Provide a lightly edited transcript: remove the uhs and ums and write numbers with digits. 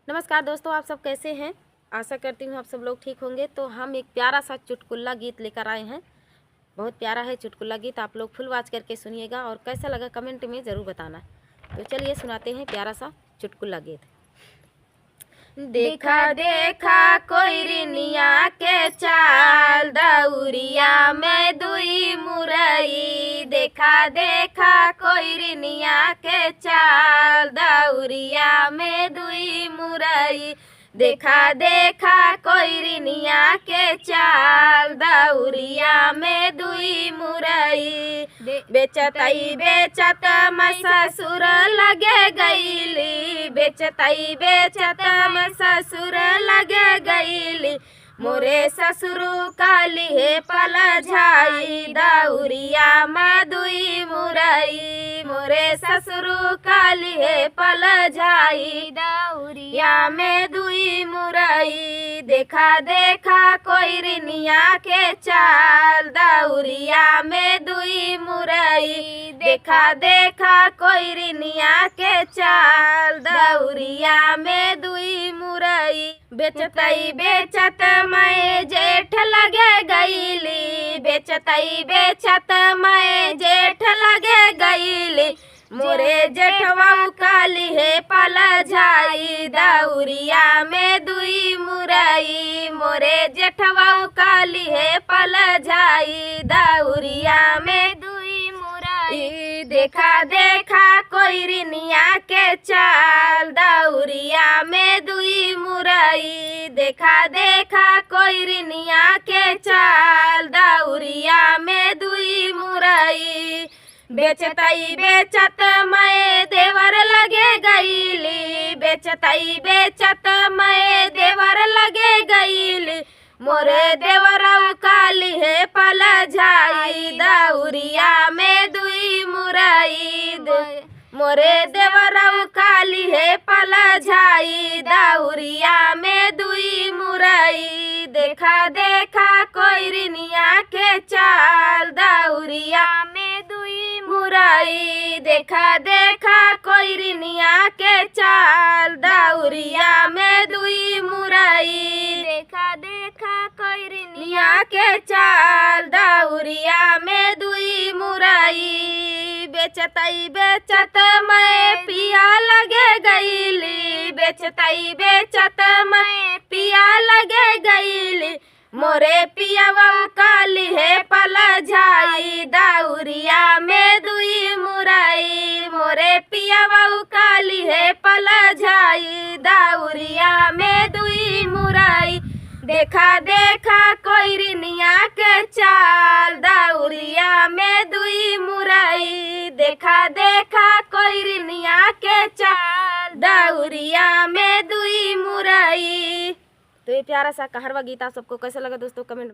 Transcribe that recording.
नमस्कार दोस्तों, आप सब कैसे हैं। आशा करती हूँ आप सब लोग ठीक होंगे। तो हम एक प्यारा सा चुटकुला गीत लेकर आए हैं। बहुत प्यारा है चुटकुला गीत, आप लोग फुल वॉच करके सुनिएगा और कैसा लगा कमेंट में ज़रूर बताना। तो चलिए सुनाते हैं प्यारा सा चुटकुला गीत। देखा देखा कोइरिनिया के चाल, दौरिया में दुई मुरई। देखा देखा कोइरिनिया के चाल, दौरिया में दुई मुरई। देखा देखा कोइरिनिया के चाल, दौरिया में दुई मुरई। बेचतई बेचत मैं ससुर लगे गईली, बेचतई बेचत मैं ससुर लगे गईली। मोरे ससुरु काली है पल झाई, दौरिया में दुई मुरई। मोरे ससुरु काली है पल झाई, दौरिया में दुई मुरई। देखा देखा कोइरिनिया के चाल, दौरिया में दुई मुरई। देखा देखा कोइरिनिया के चाल, दौरिया में दुई मुरई। बेचतई बेचत मैं जेठ लगे गईली, बेचतई बेचत मैं जेठ लगे गईली। मोरे जेठवा काली है पल झाई, दौरिया में दुई मुरई। मोरे जेठवा काली है पल झाई, दौरिया में दुई मुरई। देखा देखा कोइरिनिया के चाल, दौरिया में दुई मुरई। देखा देखा कोइरिनिया के चाल, दौरिया में दुई मुरई। बेचतई बेचत मैं देवर लगे गईली, बेचतई बेचत मैं देवर लगे गईली। मोरे देवर काली है पल झाई, दौरिया में दुई मुरई। मोरे देवर काली है पल झाई, दौरिया में दुई मुरई। देखा देखा कोइरिनिया के चाल, दौरिया में दुई मुरई। देखा देखा कोइरिनिया के चाल, दौरिया में दुई मुरई। देखा देखा कोइरिनिया के चाल, दौरिया में दुई मुरई। बेचतई बेचत मैं पिया लगे गईली, बेचतई बेचत मैं पिया लगे गईली। मोरे पियावा काली है पल झाई, दौरिया में दुई मुरई। मोरे पियावा काली है पल झाई, दौरिया में दुई मुरई। देखा देखा कोइरिनिया के चाल, दौरिया में दुई मुरई। देखा देखा कोइरिनिया के चाल, दौरिया में दुई मुरई। तो ये प्यारा सा कहरवा गीत आप सबको कैसा लगा दोस्तों कमेंट